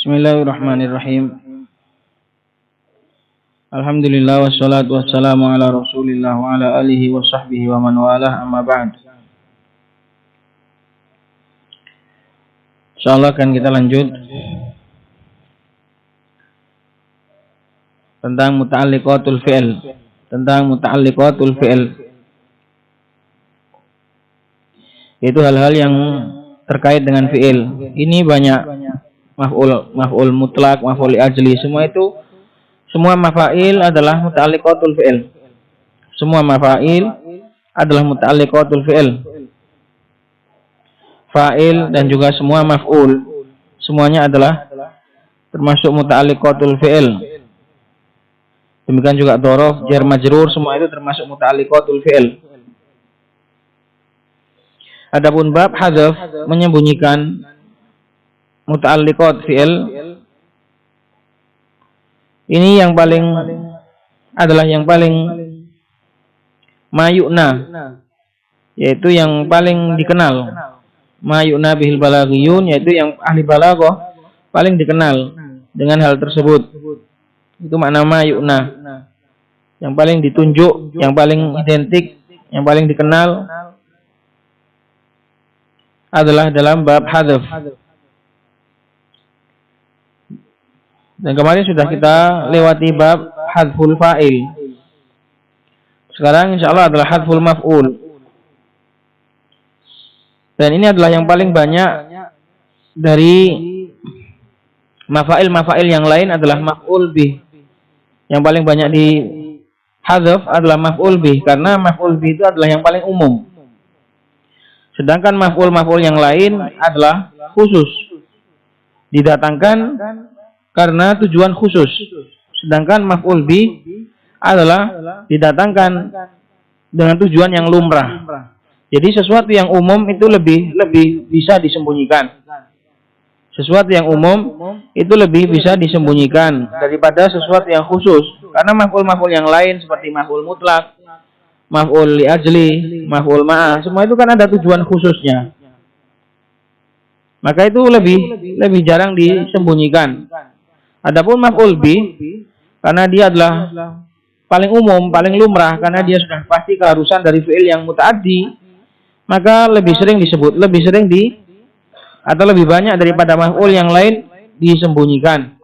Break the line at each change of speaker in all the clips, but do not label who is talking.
Bismillahirrahmanirrahim. Alhamdulillah wassalatu wassalamu ala Rasulillah wa ala alihi wa sahbihi wa man walah, amma ba'd. Insyaallah akan kita lanjut tentang muta'alliqatul fi'l. Yaitu hal-hal yang terkait dengan fi'il. Ini banyak maf'ul mutlak, maf'ul ajli, semua mafail adalah muta'alliqatul fi'il. Semua mafail adalah muta'alliqatul fi'il. Fa'il dan juga semua maf'ul, semuanya adalah termasuk muta'alliqatul fi'il. Demikian juga dzaraf, jar majrur, semua itu termasuk muta'alliqatul fi'il. Adapun bab hadzaf, menyembunyikan muta'alliqat fi'il, ini yang paling mayu'na, yaitu yang paling dikenal. Mayu'na bihil balaghiyun, yaitu yang ahli balaghah paling dikenal dengan hal tersebut. Itu makna mayu'na, yang paling ditunjuk, yang paling identik, yang paling dikenal adalah dalam bab hadzaf. Dan kemarin sudah kita lewati bab hadful fa'il. Sekarang insyaallah adalah hadful maf'ul. Dan ini adalah yang paling banyak dari mafail yang lain adalah maf'ul bih. Yang paling banyak di hadzaf adalah maf'ul bih, karena maf'ul bih itu adalah yang paling umum. Sedangkan maf'ul yang lain adalah khusus, didatangkan karena tujuan khusus. Sedangkan maf'ul bi adalah didatangkan dengan tujuan yang lumrah. Jadi sesuatu yang umum itu lebih bisa disembunyikan. Sesuatu yang umum itu lebih bisa disembunyikan daripada sesuatu yang khusus. Karena maf'ul yang lain seperti maf'ul mutlak, maf'ul li ajli, maf'ul ma'ah, semua itu kan ada tujuan khususnya. Maka itu lebih jarang disembunyikan. Adapun maf'ul bi, karena dia adalah paling umum, paling lumrah, karena dia sudah pasti keharusan dari fi'il yang muta'addi, maka lebih sering disebut, atau lebih banyak daripada maf'ul yang lain disembunyikan.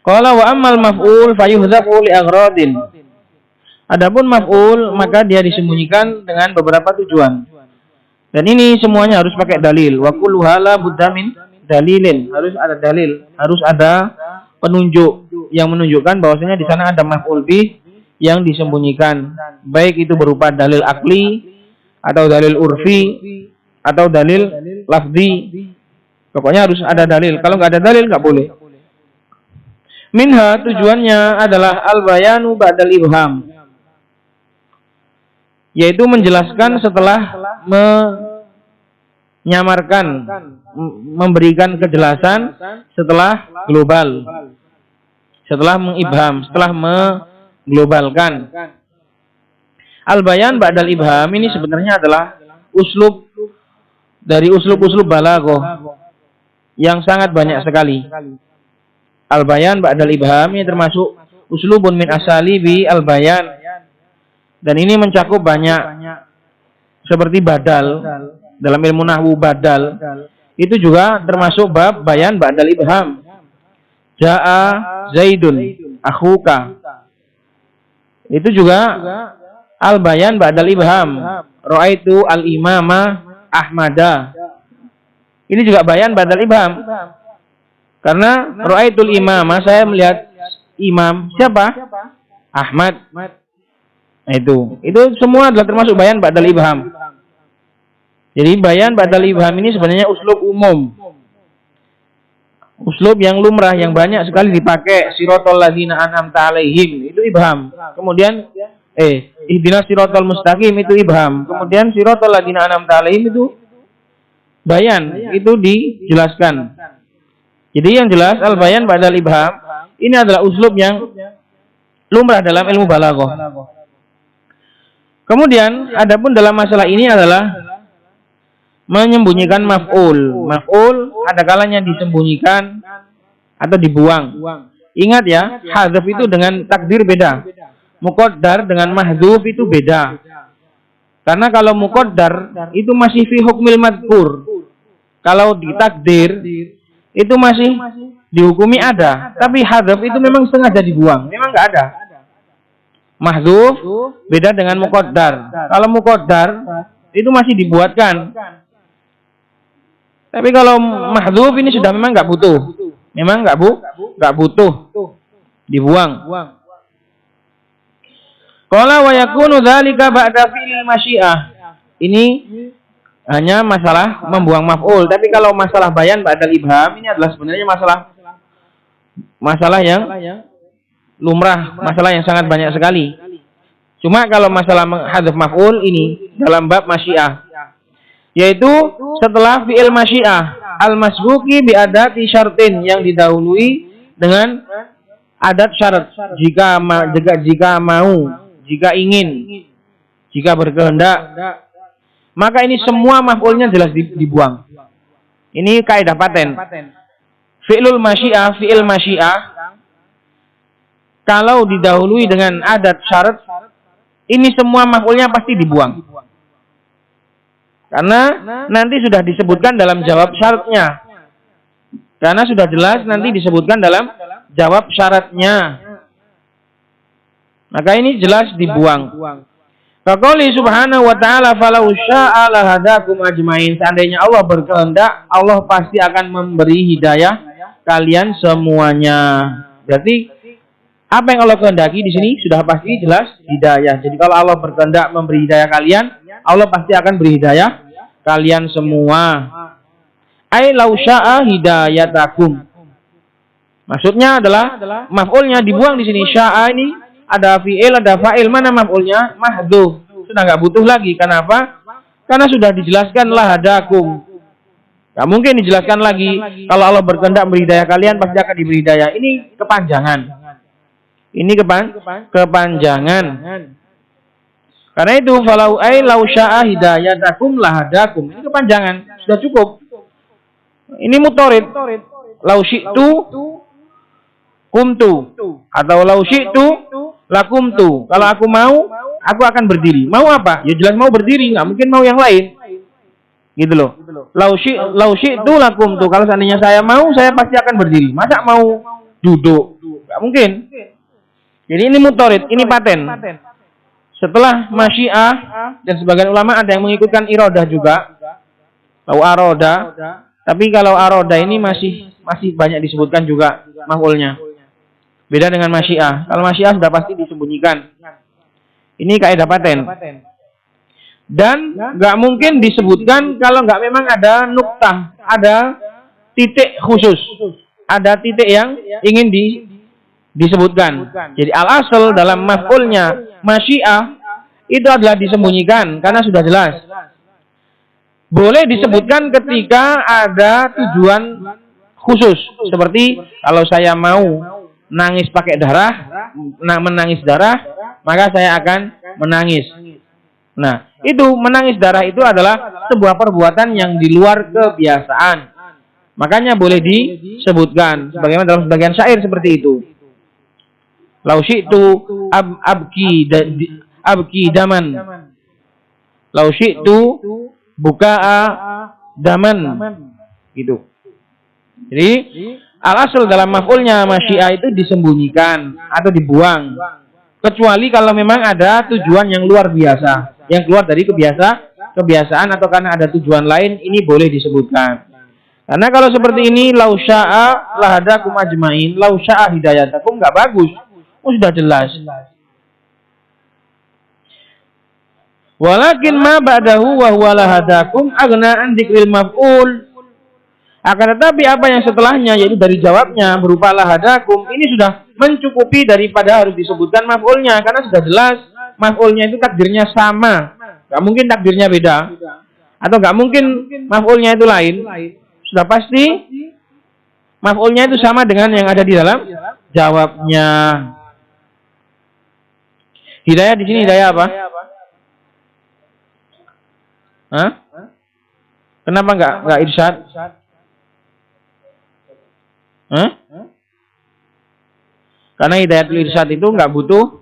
Qala wa ammal maf'ul fayuhdzafu li aghradin. Adapun maf'ul, maka dia disembunyikan dengan beberapa tujuan. Dan ini semuanya harus pakai dalil. Wa kullu hala budda min dalilin, harus ada dalil, harus ada penunjuk yang menunjukkan bahwasanya di sana ada maf'ul bih yang disembunyikan, baik itu berupa dalil akli atau dalil urfi atau dalil lafzi. Pokoknya harus ada dalil. Kalau nggak ada dalil nggak boleh. Minha, tujuannya adalah al-bayanu ba'dal ibham, yaitu menjelaskan setelah menyamarkan, memberikan kejelasan setelah global, setelah mengibham, setelah mengglobalkan. Al-bayan ba'dal ibham ini sebenarnya adalah uslub dari uslub-uslub balaghah yang sangat banyak sekali. Al-bayan ba'dal ibham ini termasuk uslubun min asalibi al-bayan, dan ini mencakup banyak, seperti badal. Dalam ilmu nahwu badal itu juga termasuk bab bayan ba'dal ibham. Ja'a Zaidun akhuka, itu juga al bayan ba'dal ibham. Ra'aitu al imama Ahmada, ini juga bayan ba'dal ibham. Karena ra'aitul imama, saya melihat imam, siapa? Ahmad. Nah, itu semua adalah termasuk bayan ba'dal ibham. Jadi bayan ba'dal ibham ini sebenarnya uslub umum, uslub yang lumrah, yang banyak sekali dipakai. Siratal ladzina an'amta 'alaihim, itu ibham. Kemudian ihdinas siratal mustaqim, itu ibham. Kemudian siratal ladzina an'amta 'alaihim itu bayan, itu dijelaskan. Jadi yang jelas al bayan ba'dal ibham ini adalah uslub yang lumrah dalam ilmu balaghah. Kemudian adapun dalam masalah ini adalah menyembunyikan maf'ul. Maf'ul ada kalanya disembunyikan atau dibuang. Ingat ya, hadzaf itu dengan takdir beda. Muqaddar dengan mahdzuf itu beda. Karena kalau muqaddar itu masih fi hukmil madhkur. Kalau ditakdir itu masih dihukumi ada. Tapi hadzaf itu memang sengaja dibuang. Memang nggak ada. Mahdzuf beda dengan muqaddar. Kalau muqaddar itu masih dibuatkan. Tapi kalau mahdzuf ini sudah memang nggak butuh. Memang nggak butuh dibuang. Qala wa yakunu dzalika ba'da fi'il masyiah. Ini hanya masalah membuang maf'ul, tapi kalau masalah bayan ba'dal ibham ini adalah sebenarnya masalah yang lumrah, masalah yang sangat banyak sekali. Cuma kalau masalah menghadzaf maf'ul ini dalam bab masyiah, yaitu setelah fi'il masyiah al-masbuqi bi adati syartin, yang didahului dengan adat syarat. Jika mau, jika ingin, jika berkehendak, maka ini semua maf'ulnya jelas dibuang. Ini kaidah paten. Fi'il masyiah kalau didahului dengan adat syarat, ini semua maf'ulnya pasti dibuang. Karena nanti sudah disebutkan dalam jawab syaratnya. Karena sudah jelas nanti disebutkan dalam jawab syaratnya. Maka ini jelas dibuang. Faqali subhanahu wa ta'ala falau sya'a lahadakum ajmain. Seandainya Allah berkehendak, Allah pasti akan memberi hidayah kalian semuanya. Berarti apa yang Allah kehendaki di sini sudah pasti jelas hidayah. Jadi kalau Allah berkehendak memberi hidayah kalian, Allah pasti akan beri hidayah kalian semua. Ai lau sya'a hidayatakum. Maksudnya adalah maf'ulnya dibuang di sini. Sya'a ini ada fi'il, ada fa'il. Mana maf'ulnya? Mahdzuf. Sudah nggak butuh lagi. Kenapa? Karena sudah dijelaskan lahadakum. Nggak mungkin dijelaskan lagi. Kalau Allah berkehendak memberi hidayah kalian, pasti akan diberi hidayah. Ini kepanjangan. Ini kepanjangan. Karena itu falau ai lau sya'a hidayatakum lahadakum. Ini kepanjangan, sudah cukup. Ini mutarid. Lau syi'tu kumtu atau lau syi'tu lakumtu. Kalau aku mau, aku akan berdiri. Mau apa? Ya jelas mau berdiri, nggak mungkin mau yang lain. Gitu loh. Lau syi'tu lakumtu. Kalau seandainya saya mau, saya pasti akan berdiri. Masa mau duduk? Nggak mungkin. Jadi ini mutarid, ini paten. Setelah masyiah, dan sebagian ulama ada yang mengikutkan iradah juga. Lau aroda. Tapi kalau aroda ini masih banyak disebutkan juga maf'ulnya. Beda dengan masyiah. Kalau masyiah sudah pasti disembunyikan. Ini kaidah paten. Dan nggak mungkin disebutkan kalau nggak memang ada nuktah, ada titik khusus, ada titik yang ingin disebutkan. Jadi al-asal dalam maf'ulnya masyiah itu adalah disembunyikan karena sudah jelas. Boleh disebutkan ketika ada tujuan khusus. Seperti kalau saya mau nangis pakai darah, menangis darah, maka saya akan menangis. Nah, itu menangis darah itu adalah sebuah perbuatan yang di luar kebiasaan. Makanya boleh disebutkan. Sebagaimana dalam sebagian syair seperti itu. Lau syi'tu abki daman. Lau syi'tu buka'a daman. Gitu. Jadi al-asal dalam maf'ulnya masyiah itu disembunyikan atau dibuang. Kecuali kalau memang ada tujuan yang luar biasa, yang keluar dari kebiasaan atau karena ada tujuan lain, ini boleh disebutkan. Karena kalau seperti ini, lau sya'a lahadakum ajmain, lau sya'a hidayatakum, nggak bagus. Sudah jelas. Walakin ma ba'dahu wa huwa lahadakum aghna an dzikril maf'ul. Akan tetapi apa yang setelahnya, yaitu dari jawabnya berupa lahadakum, ini sudah mencukupi daripada harus disebutkan maf'ulnya. Karena sudah jelas maf'ulnya itu takdirnya sama. Gak mungkin takdirnya beda. Atau gak mungkin maf'ulnya itu lain. Sudah pasti maf'ulnya itu sama dengan yang ada di dalam jawabnya. Hidayah di sini hidayah apa? Hah? Kenapa enggak irsyad? Karena hidayatul irsyad itu enggak butuh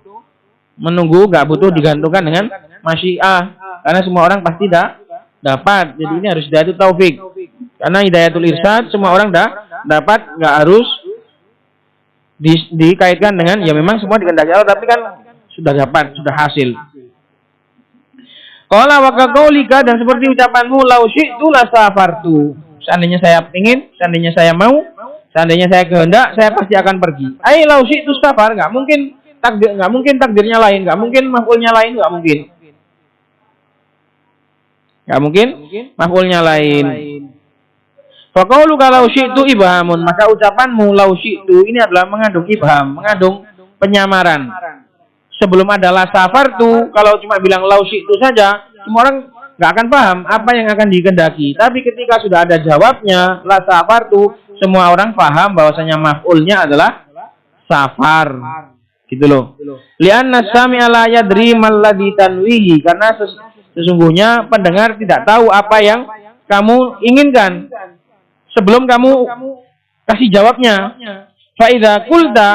menunggu, enggak butuh digantungkan dengan masyiah. Karena semua orang pasti dapat. Jadi ini harus hidayatul taufik. Karena hidayatul irsyad semua orang dapat, enggak harus dikaitkan dengan ya memang semua dikehendaki Allah, tapi kan sudah dapat, sudah hasil. Qala wa qaulika, dan seperti ucapanmu, lau syi'tu lasafartu. Seandainya saya ingin, seandainya saya mau, seandainya saya kehendak, saya pasti akan pergi. Ai lau syi'tu safar, enggak mungkin takdirnya lain, enggak mungkin maf'ulnya lain, enggak mungkin. Enggak mungkin maf'ulnya lain. Fa qauluka lau syi'tu ibhamun, maka ucapanmu lau syi'tu ini adalah mengandung ibham, mengandung penyamaran. Sebelum ada la safartu, kalau cuma bilang lau syi'tu saja, semua orang nggak akan paham apa yang akan dikehendaki. Tapi ketika sudah ada jawabnya la safartu, semua orang paham bahwasanya maf'ulnya adalah safar. Gitu loh. Li'anna sami'a la yadri mal ladzi tanwihi, karena sesungguhnya pendengar tidak tahu apa yang kamu inginkan sebelum kamu kasih jawabnya. Fa idza qulta,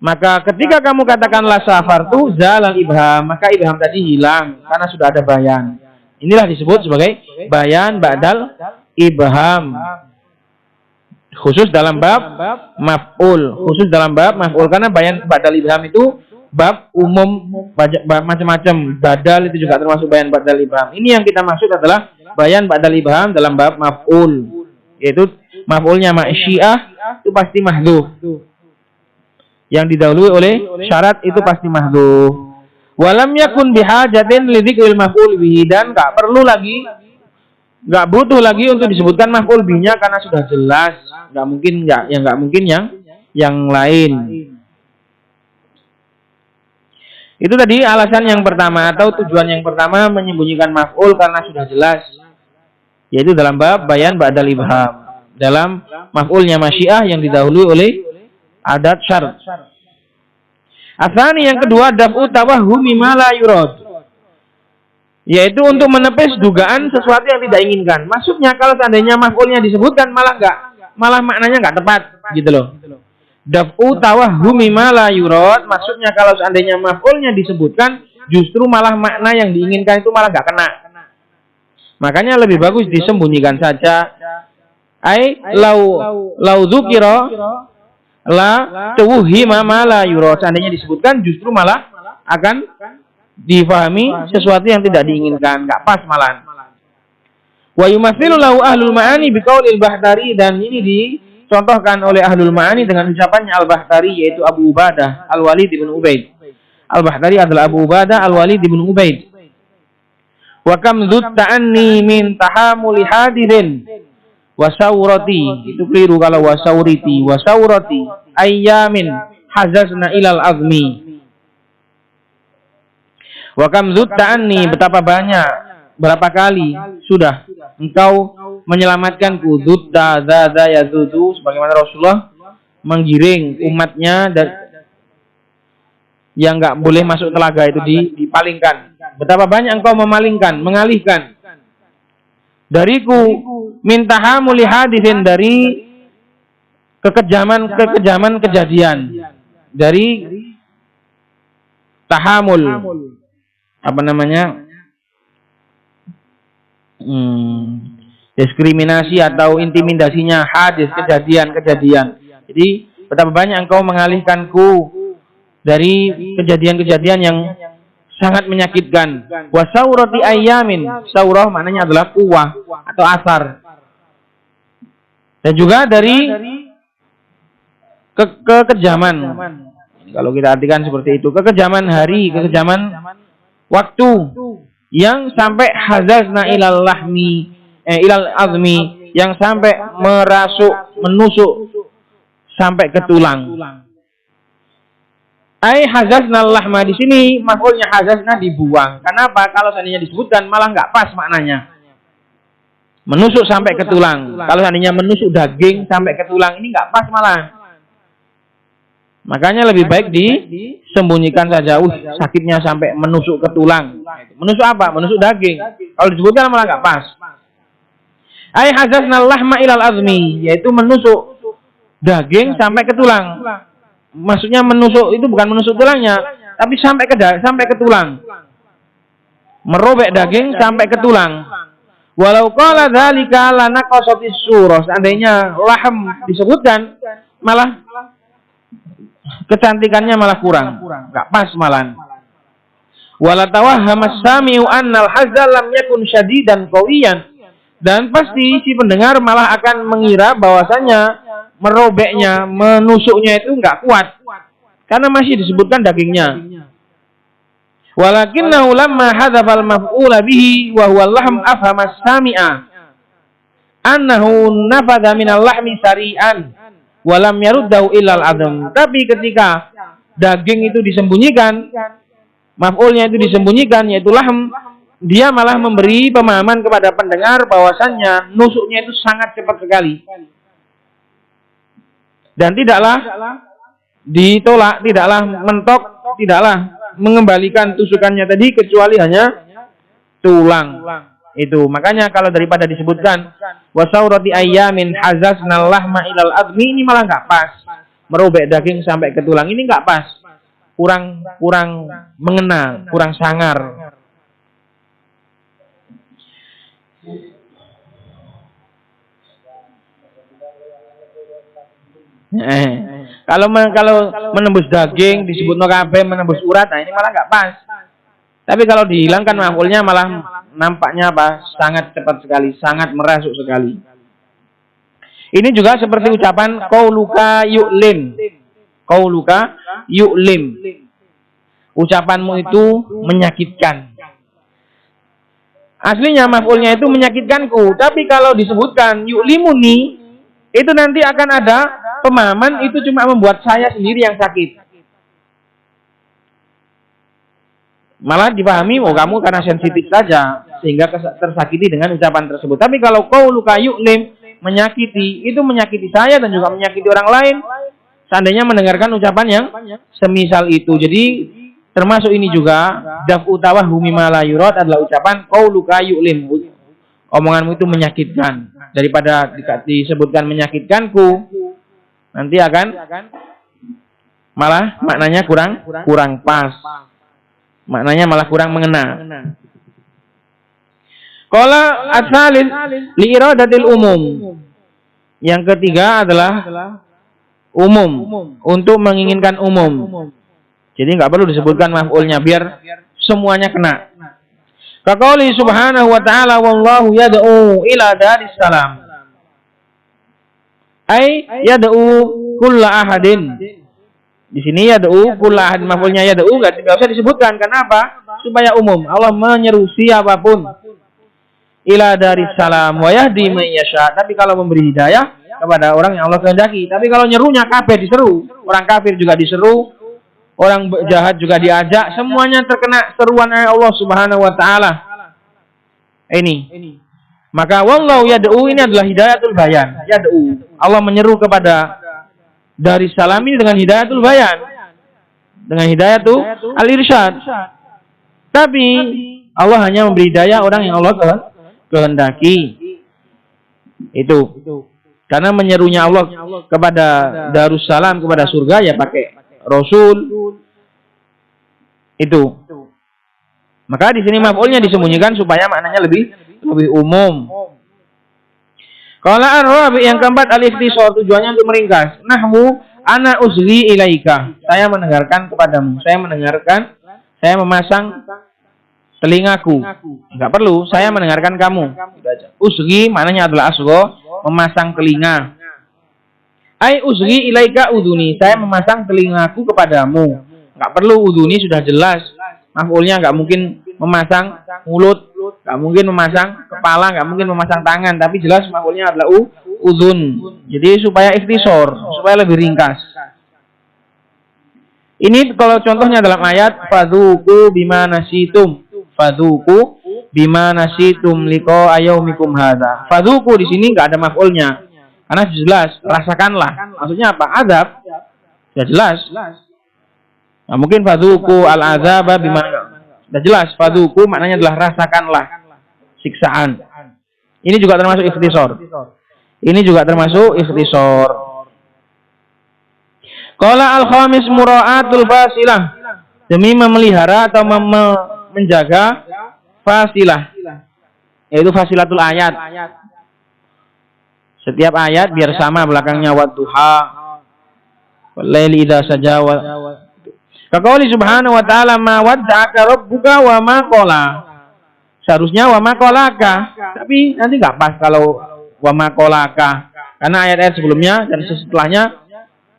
maka ketika kamu katakan la safartu zalal ibham, maka ibham tadi hilang karena sudah ada bayan. Inilah disebut sebagai bayan ba'dal ibham. Khusus dalam bab maf'ul, karena bayan ba'dal ibham itu bab umum, macam-macam. Badal itu juga termasuk bayan ba'dal ibham. Ini yang kita maksud adalah bayan ba'dal ibham dalam bab maf'ul. Yaitu maf'ulnya masyiah itu pasti mahdhuf. Yang didahului oleh syarat itu pasti mahdhuf. Walam yakun bihajatin li dzikril maf'ul bihi, dan enggak butuh lagi untuk disebutkan maf'ul bihi-nya karena sudah jelas. Enggak mungkin yang lain. Itu tadi alasan yang pertama atau tujuan yang pertama menyembunyikan maf'ul karena sudah jelas. Yaitu dalam bab bayan ba'dal ibham, dalam maf'ulnya masyiah yang didahului oleh adat syarat. Asani yang kedua, daf'u tawahhumi ma la yurad, yaitu untuk menepis dugaan sesuatu yang tidak inginkan. Maksudnya kalau seandainya maf'ulnya disebutkan malah maknanya enggak tepat, gitu loh. Daf'u tawahhumi ma la yurad, maksudnya kalau seandainya maf'ulnya disebutkan justru malah makna yang diinginkan itu malah enggak kena. Makanya lebih bagus disembunyikan saja. Ai lau dzukira la tuwhima ma la yura. Seandainya disebutkan justru malah akan difahami sesuatu yang tidak diinginkan, enggak pas malahan. Wa yumathilu lahu ahlul ma'ani biqaulil Bahtari, dan ini dicontohkan oleh ahlul ma'ani dengan ucapannya Al-Bahtari, yaitu Abu Ubadah Al-Walid bin Ubaid. Al-Bahtari adalah Abu Ubadah Al-Walid bin Ubaid. Wa kam dzut ta'anni min tahamuli hadidin wa sawrati, itu keliru kalau wa sawriti, wa sawrati ayyamin hazazna ilal azmi. Wa kam dzut ta'anni, betapa banyak, berapa kali sudah engkau menyelamatkanku. Dzudda dzadza yazudu, sebagaimana Rasulullah menggiring umatnya dan yang enggak boleh masuk telaga itu dipalingkan. Betapa banyak engkau memalingkan, mengalihkan dariku, mintahamuli hadithin, dari kekejaman kejadian, dari tahamul, apa namanya, diskriminasi atau intimidasinya hadis, kejadian. Jadi betapa banyak engkau mengalihkanku dari kejadian-kejadian yang sangat menyakitkan. Wa saurati ayyamin, saurah maknanya adalah kuwah atau asar. Dan juga dari kekejaman. Kalau kita artikan seperti itu, kekejaman hari, kekejaman waktu yang sampai hazazna ilal lahmi, ilal azmi, yang sampai menusuk sampai ke tulang. Ai hazazna lahma, di sini maf'ulnya hazazna dibuang. Kenapa? Kalau seandainya disebutkan malah nggak pas maknanya. Menusuk sampai ke tulang. Kalau seandainya menusuk daging sampai ke tulang, ini nggak pas malah. Makanya lebih baik disembunyikan saja. Sakitnya sampai menusuk ke tulang. Menusuk apa? Menusuk daging. Kalau disebutkan malah nggak pas. Ai hazasnal lahma ilal azmi, yaitu menusuk daging sampai ke tulang. Maksudnya menusuk itu bukan menusuk tulangnya, tapi sampai ke tulang. Merobek daging sampai ke tulang. Walau qala dzalika lanaqasatis surah. Seandainya lahm disebutkan, malah kecantikannya malah kurang, enggak pas malan. Wala tawahhama as-sami'u annal hazza lam yakun syadidan qawiyan. Dan pasti si pendengar malah akan mengira bahwasanya merobeknya, menusuknya itu enggak kuat. Karena masih disebutkan dagingnya. Walakinnahu lamma hadzafal maf'ula bihi wa huwa al-lahm afhama as-sami'a annahu nafadha minal lahmi sari'an wa lam yaruddahu illa al-'adam. Tapi ketika daging itu disembunyikan, maf'ulnya itu disembunyikan, yaitu lahm, dia malah memberi pemahaman kepada pendengar bahwasannya nusuknya itu sangat cepat sekali. Dan tidaklah ditolak, tidaklah mentok, tidaklah mengembalikan tusukannya tadi kecuali hanya tulang. Itu makanya kalau daripada disebutkan wasaurati ayyamin hazasnal lahma ilal admi, ini malah nggak pas. Merobek daging sampai ke tulang ini nggak pas. Kurang mengena, kurang sangar. Kalau menembus daging disebut kabeh menembus urat, nah ini malah nggak pas. Tapi kalau dihilangkan maf'ulnya malah nampaknya apa? Sangat cepat sekali, sangat merasuk sekali. Ini juga seperti ucapan qauluka yu'lim. Qauluka yu'lim. Ucapanmu itu menyakitkan. Aslinya maf'ulnya itu menyakitkanku, tapi kalau disebutkan yu'limuni, itu nanti akan ada pemahaman itu cuma membuat saya sendiri yang sakit. Malah dipahami, oh kamu karena sensitif saja sehingga tersakiti dengan ucapan tersebut. Tapi kalau qauluka yu'lim, menyakiti, itu menyakiti saya dan juga menyakiti orang lain. Seandainya mendengarkan ucapan yang semisal itu. Jadi termasuk ini juga daf'u tawahhumi ma la yurad adalah ucapan qauluka yu'lim. Omonganmu itu menyakitkan. Daripada disebutkan menyakitkanku, nanti akan malah maknanya kurang pas. Maknanya malah kurang mengena. Qala as-salis li iradatil umum. Yang ketiga adalah umum, untuk menginginkan umum. Jadi nggak perlu disebutkan maf'ulnya biar semuanya kena. Kaqouli subhanahu wa ta'ala wallahu yad'u ila daris salam. Ai yad'u kulla ahadin. Di sini yad'u kulla ahadin, maf'ulnya yad'u enggak usah disebutkan. Kenapa? Supaya umum. Allah menyeru siapapun ila daris salam wa yahdi man yasha. Tapi kalau memberi hidayah kepada orang yang Allah kehendaki. Tapi kalau nyerunya kafir diseru, orang kafir juga diseru, orang jahat juga diajak, semuanya terkena seruan Allah Subhanahu wa taala. Ini. Maka wallahu yad'u ini adalah hidayatul bayan. Yad'u. Allah menyeru kepada dari salam ini dengan hidayatul bayan. Dengan hidayatul al-irsyad. Tapi Allah hanya memberi hidayah orang yang Allah kehendaki. Itu. Karena menyerunya Allah kepada Darussalam, kepada surga ya pakai Rasul. Itu. Maka di sini maf'ulnya disembunyikan supaya maknanya lebih umum. Kalau ar-rabi yang keempat al-ikhtisar, tujuannya untuk meringkas. Nahwu ana uzli ilaika. Saya mendengarkan kepadamu. Saya memasang telingaku. Enggak perlu, saya mendengarkan kamu. Uzli maknanya adalah asgho, memasang telinga. Ai uzli ilaika uduni. Saya memasang telingaku kepadamu. Enggak perlu uduni, sudah jelas. Maf'ulnya enggak mungkin memasang mulut, enggak mungkin memasang kepala, enggak mungkin memasang tangan, tapi jelas maf'ulnya adalah udhun. Jadi supaya ikhtisar, supaya lebih ringkas. Ini kalau contohnya dalam ayat fadzuqu bima nasitum. Fadzuqu bima nasitum liqa yaumikum hadza. Fadzuqu di sini enggak ada maf'ulnya. Karena jelas, rasakanlah. Maksudnya apa? Azab. Ya jelas. Nah, mungkin fadzuqu al-azaba bima. Sudah jelas, fadzuqu maknanya adalah rasakanlah siksaan. Ini juga termasuk ikhtisar. Ini juga termasuk ikhtisar. Qala al-khamis mura'atul fasilah. Demi memelihara atau menjaga fasilah. Yaitu fasilatul ayat. Setiap ayat biar sama belakangnya wadduha. Wal-laili idza saja wa kaqouli subhanahu wa ta'ala ma wadda'aka rabbuka wa ma qala. Seharusnya wa ma qalaka, tapi nanti enggak pas kalau wa ma qalaka. Karena ayat-ayat sebelumnya dan setelahnya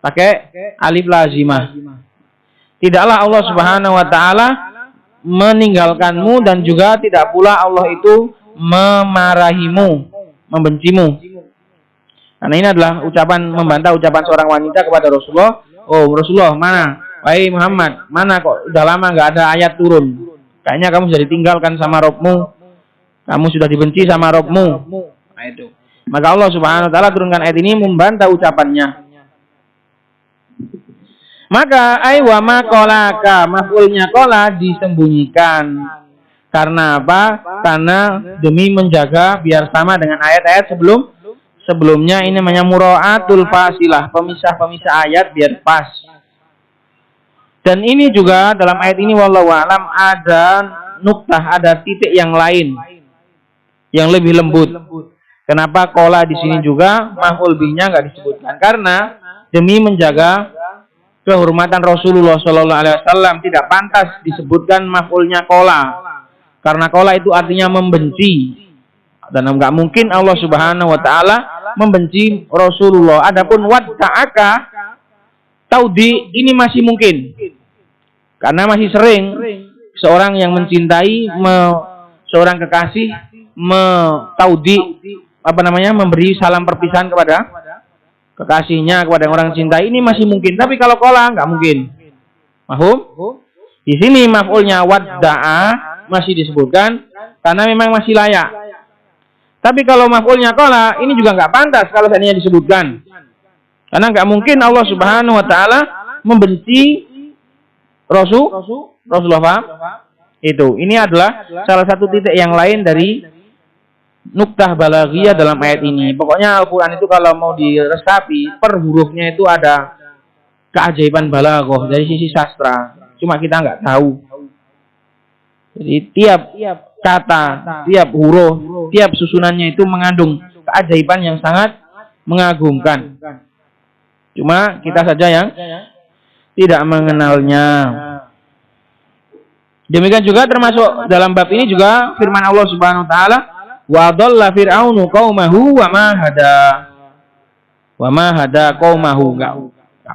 pakai alif lazimah. Tidaklah Allah Subhanahu wa taala meninggalkanmu dan juga tidak pula Allah itu memarahimu, membencimu. Karena ini adalah ucapan membantah ucapan seorang wanita kepada Rasulullah. Oh Rasulullah, mana? Wahai Muhammad, mana kok udah lama nggak ada ayat turun? Kayaknya kamu sudah ditinggalkan sama Rabbmu. Kamu sudah dibenci sama Rabbmu. Nah itu. Maka Allah Subhanahu wa taala turunkan ayat ini membantah ucapannya. Maka wa ma qalaka, maf'ulnya qala disembunyikan. Karena apa? Karena demi menjaga biar sama dengan ayat-ayat sebelumnya. Ini namanya mura'atul fasilah, pemisah-pemisah ayat biar pas. Dan ini juga dalam ayat ini wallahu a'lam ada nuktah, ada titik yang lain yang lebih lembut. Kenapa qala di sini juga maf'ul bihnya enggak disebutkan? Karena demi menjaga kehormatan Rasulullah Shallallahu Alaihi Wasallam tidak pantas disebutkan maf'ulnya qala, karena qala itu artinya membenci dan enggak mungkin Allah Subhanahu Wa Taala membenci Rasulullah. Adapun wadda'aka taudi ini masih mungkin, karena masih sering seorang yang mencintai seorang kekasih memberi salam perpisahan kepada kekasihnya, kepada orang cintai, ini masih mungkin. Tapi kalau qala nggak mungkin. Mahum? Di sini maf'ulnya wadda'a masih disebutkan karena memang masih layak. Tapi kalau maf'ulnya qala ini juga nggak pantas kalau seandainya disebutkan. Karena nggak mungkin Allah Subhanahu wa taala membenci Rasulullah, paham? Itu. Ini adalah salah satu titik yang lain dari nuktah balaghiyah dalam ayat ini. Pokoknya Al-Quran itu kalau mau diresapi per hurufnya itu ada keajaiban balaghah dari sisi sastra. Cuma kita nggak tahu. Jadi tiap kata, tiap huruf, tiap susunannya itu mengandung keajaiban yang sangat mengagumkan. Cuma kita saja yang tidak mengenalnya. Demikian juga termasuk dalam bab ini juga firman Allah Subhanahu wa taala, wa dhalla fir'aunu qaumahu wa ma hada. Wa ma hada qaumahu, enggak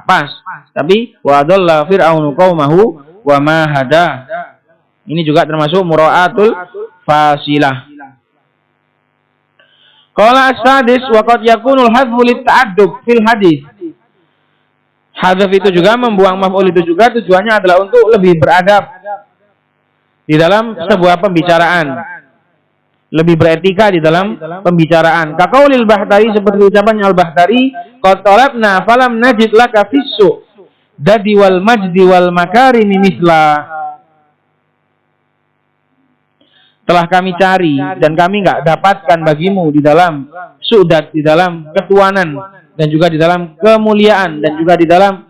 pas. Tapi wa dhalla fir'aunu qaumahu wa ma hada. Ini juga termasuk mura'atul fasilah. Qala as-sadis wa qad yakunul hadfu lit ta'addub fil hadis. Hadaf itu juga membuang maf'ul itu juga tujuannya adalah untuk lebih beradab di dalam sebuah pembicaraan. Lebih beretika di dalam pembicaraan. Kaqaulil Bahtari, seperti ucapannya Al-Bahtari, qad talabna falam najid laka fissu dadi wal majdi wal makarimi misla. Telah kami cari dan kami enggak dapatkan bagimu di dalam su'dat, di dalam ketuanan dan juga di dalam kemuliaan dan juga di dalam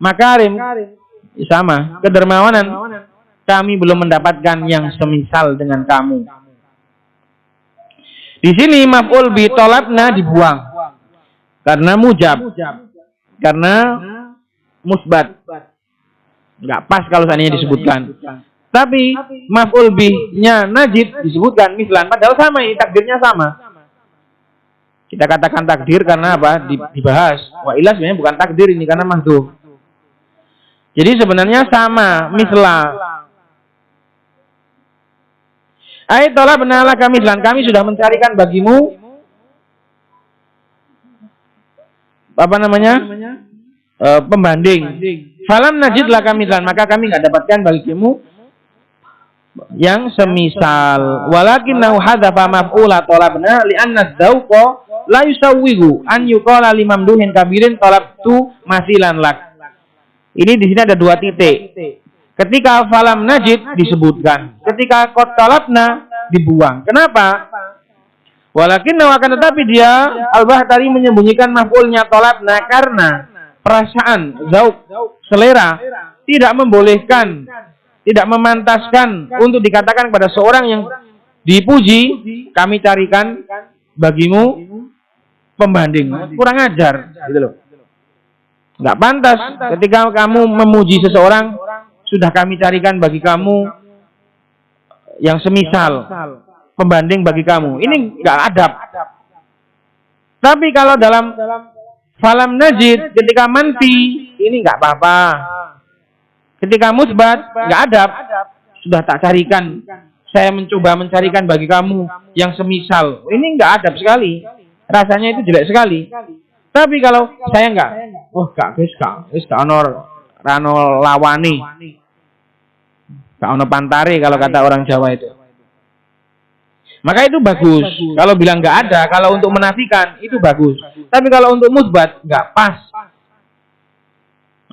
makarim, sama kedermawanan, kami belum mendapatkan yang semisal dengan kamu. Di sini maf'ul bi talabna dibuang karena mujab, karena musbat, nggak pas kalau seandainya disebutkan. Tapi maf'ul bihnya najid disebutkan mislan, padahal sama ini, takdirnya sama. Kita katakan takdir karena apa? Dibahas. Wa ila sebenarnya bukan takdir ini karena mahdhuf. Jadi sebenarnya sama, misla. Ai talabna laka mislan, kami sudah mencarikan bagimu apa namanya? Pembanding. Falam najid laka mislan, maka kami enggak dapatkan bagimu yang semisal. Walakinnahu hadzafa maf'ula talabna li'anna dzauqa la yusawwigu an yuqala limamduhin kabirin talabtu masilan lak. Ini di sini ada dua titik. Ketika falam najid disebutkan, ketika qad talabna dibuang. Kenapa? Walakin akan tetapi dia Al-Bahtari menyembunyikan maf'ulnya tolabna karena perasaan zauq selera tidak membolehkan, tidak memantaskan untuk dikatakan kepada seorang yang dipuji, kami carikan bagimu pembanding. Kurang ajar, gitu loh. Nggak pantas ketika kamu memuji seseorang, sudah kami carikan bagi kamu yang semisal, pembanding bagi kamu. Ini nggak adab. Tapi kalau dalam falam najid, ketika manfi, ini nggak apa-apa. Ketika musbat, nggak adab. Sudah tak carikan. Saya mencoba mencarikan bagi kamu yang semisal. Ini nggak adab sekali. Rasanya itu jelek sekali. Tapi kalau saya nggak, gak ono lawani, gak ono pantare kalau kata orang Jawa itu. Maka itu bagus. Kalau bilang nggak ada, kalau untuk menafikan itu bagus. Tapi kalau untuk musbat nggak pas.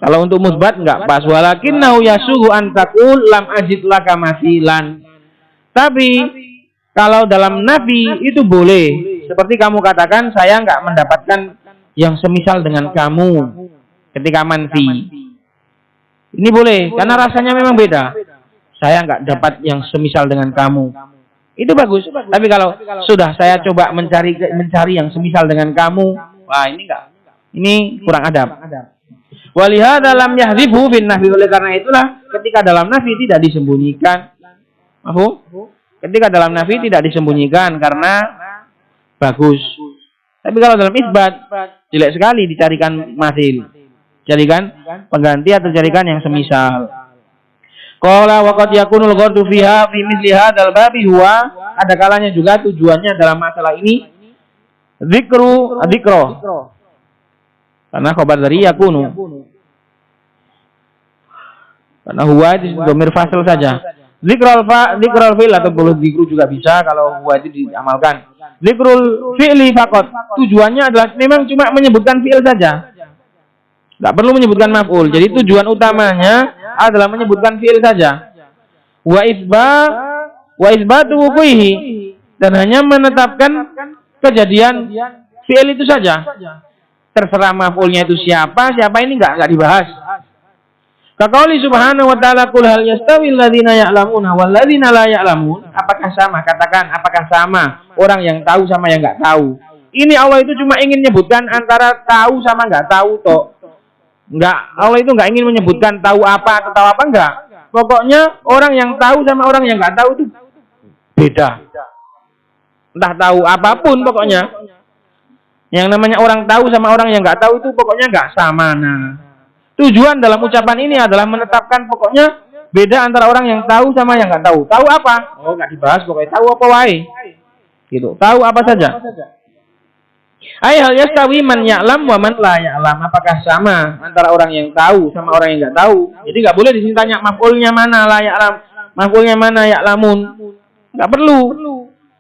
Kalau untuk musbat nggak pas. Walakinnahu yasuhu an taqul lam ajid laka masilan. Tapi kalau dalam nafi itu boleh. Seperti kamu katakan, saya nggak mendapatkan yang semisal dengan kamu ketika manfi. Ini boleh, karena rasanya memang beda. Saya nggak dapat yang semisal dengan kamu. Itu bagus. Tapi kalau sudah saya coba mencari yang semisal dengan kamu, wah ini enggak. Ini kurang adab. Walihada lam yahdzifu bin nafi. Oleh karena itulah ketika dalam nafi tidak disembunyikan. Ketika dalam nafi tidak disembunyikan karena bagus. Tapi kalau dalam isbat jelek sekali dicarikan masil. Carikan pengganti atau carikan yang semisal. Qala wa qad yakunul ghardu fiha fi mithli hadzal babi huwa, ada kalanya juga tujuannya dalam masalah ini dzikro. Karena khabar dari yakunu. Karena huwa itu dhamir fasl saja. Dzikrul fi'l atau boleh dzikru juga bisa kalau huwa itu diamalkan. Dzikrul fi'li faqat. Tujuannya adalah memang cuma menyebutkan fi'il saja. Enggak perlu menyebutkan maf'ul. Jadi tujuan utamanya adalah menyebutkan fi'il saja. Wa isbatu wuqu'ihi, dan hanya menetapkan kejadian fi'il itu saja. Terserah maf'ulnya itu siapa ini enggak dibahas. Kaqauli subhanahu wa ta'ala qul hal yastawil ladzina ya'lamuna wal ladzina la ya'lamun. Apakah sama? Katakan, apakah sama orang yang tahu sama yang enggak tahu? Ini Allah itu cuma ingin menyebutkan antara tahu sama enggak tahu toh. Enggak, Allah itu enggak ingin menyebutkan tahu apa atau tahu apa enggak. Pokoknya orang yang tahu sama orang yang enggak tahu itu beda. Entah tahu apapun pokoknya. Yang namanya orang tahu sama orang yang enggak tahu itu pokoknya enggak sama. Nah, tujuan dalam ucapan ini adalah menetapkan pokoknya beda antara orang yang tahu sama yang enggak tahu. Tahu apa? Oh, enggak dibahas pokoknya tahu apa wae. Gitu. Tahu apa saja. Ai hal yastawi man ya'lam wa man la ya'lam. Apakah sama antara orang yang tahu sama orang yang enggak tahu? Jadi enggak boleh di sini tanya maf'ulnya mana la ya'lam, maf'ulnya mana ya'lamun. Enggak perlu.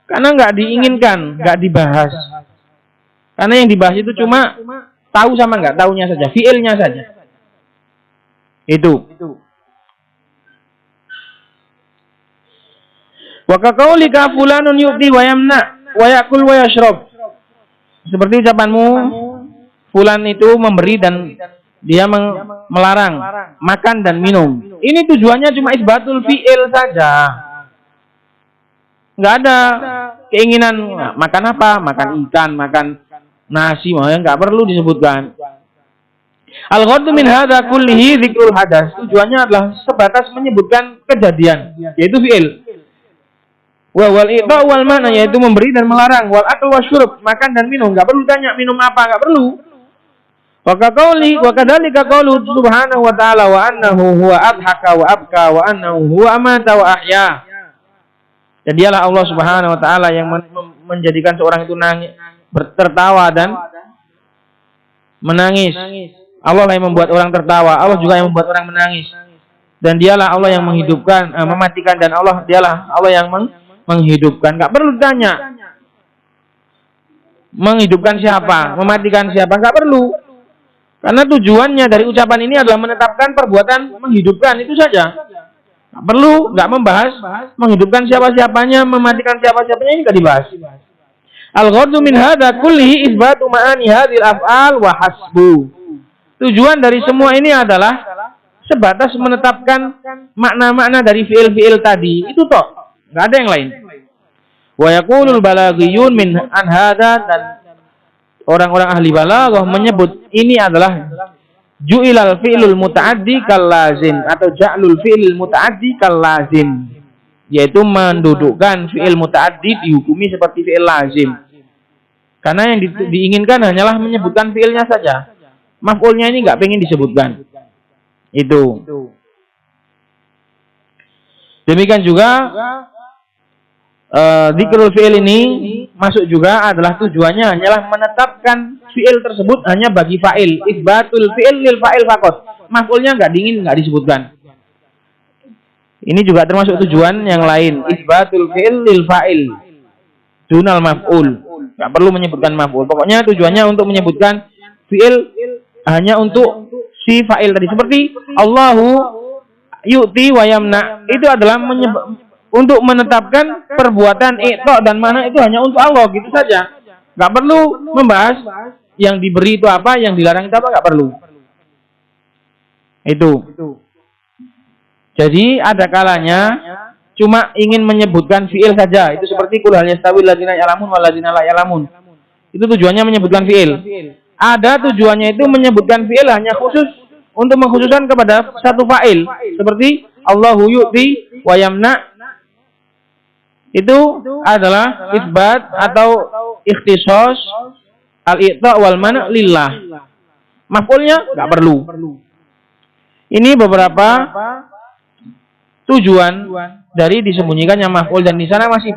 Karena enggak diinginkan, enggak dibahas. Karena yang dibahas itu cuma tahu sama enggak tahunya saja, fi'ilnya saja. Itu. Wa kaqaulika fulanun yu'ti wa yamna wa ya'kul wa yashrab. Seperti ucapanmu, fulan itu memberi dan dia melarang makan dan minum. Ini tujuannya cuma isbatul fi'il saja. Enggak ada keinginan makan apa, makan ikan, makan nasi, enggak perlu disebutkan. Al-ghaddu min hadza kullihi dzikrul hadas. Tujuannya adalah sebatas menyebutkan kejadian, yaitu fi'il. Wal i'ta wal mana, yaitu memberi dan melarang. Wal akl wasyurb, makan dan minum. Enggak perlu tanya minum apa, enggak perlu. Wa kadzalika qaulu subhanahu wa ta'ala wa annahu huwa adhaka wa abka wa annahu huwa amata wa ahya. Dan dialah Allah Subhanahu wa taala yang menjadikan seorang itu tertawa dan menangis. Allah yang membuat orang tertawa, Allah juga yang membuat orang menangis. Dan dialah Allah yang menghidupkan, mematikan, dan dialah Allah yang menghidupkan. Enggak perlu ditanya. Menghidupkan siapa? Mematikan siapa? Enggak perlu. Karena tujuannya dari ucapan ini adalah menetapkan perbuatan menghidupkan, itu saja. Enggak perlu, enggak membahas menghidupkan siapa-siapanya, mematikan siapa-siapanya, ini enggak dibahas. Al-ghardhu min hadza kullihi isbatu ma'ani hadhil af'al wa hasbu. Tujuan dari semua ini adalah sebatas menetapkan makna-makna dari fi'il-fi'il tadi. Itu toh, enggak ada yang lain. Wa yaqulul balaghiyun min an hadza, dan orang-orang ahli balaghah menyebut ini adalah ju'ilal fi'lul muta'addi kal lazim atau ja'lul fi'lil muta'addi kal lazim, yaitu mendudukkan fi'il muta'addi dihukumi seperti fi'il lazim. Karena yang diinginkan hanyalah menyebutkan fi'ilnya saja. Maf'ulnya ini enggak pengen disebutkan. Itu. Demikian juga dzikrul fi'il ini masuk juga adalah tujuannya hanyalah menetapkan fi'il tersebut hanya bagi fa'il. Isbatul fi'il lil fa'il faqat. Maf'ulnya enggak disebutkan. Ini juga termasuk tujuan yang lain. Isbatul fi'il lil fa'il dunal maf'ul. Enggak perlu menyebutkan maf'ul. Pokoknya tujuannya untuk menyebutkan fi'il hanya untuk si fa'il tadi. Seperti Allahu yu'ti wa yamna. Itu adalah untuk menetapkan perbuatan i'ta dan mana itu hanya untuk Allah, gitu saja. Enggak perlu membahas yang diberi itu apa, yang dilarang itu apa, enggak perlu. Itu. Jadi ada kalanya cuma ingin menyebutkan fi'il saja. Itu seperti qul hal yastawil ladzina ya'lamun wal ladzina la ya'lamun. Itu tujuannya menyebutkan fi'il. Ada tujuannya itu menyebutkan fi'il hanya khusus untuk mengkhususkan kepada satu fa'il. Seperti Allahu yu'ti wa yamna. Itu adalah isbat atau ikhtisas al-i'ta wal mana' lillah. Maf'ulnya enggak perlu. Ini beberapa tujuan dari disembunyikannya maf'ul, dan di sana masih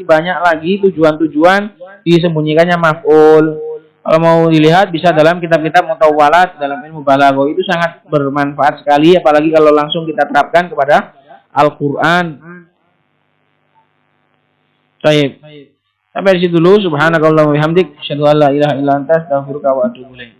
banyak lagi tujuan-tujuan disembunyikannya maf'ul. Kalau mau dilihat bisa dalam kitab-kitab mutawwalat dalam ilmu balaghah, itu sangat bermanfaat sekali, apalagi kalau langsung kita terapkan kepada Al-Qur'an. Baik. Sampai di situ dulu. Subhanakallahumma wa bihamdik, asyhadu an la ilaha illa anta, astaghfiruka wa atubu ilaik.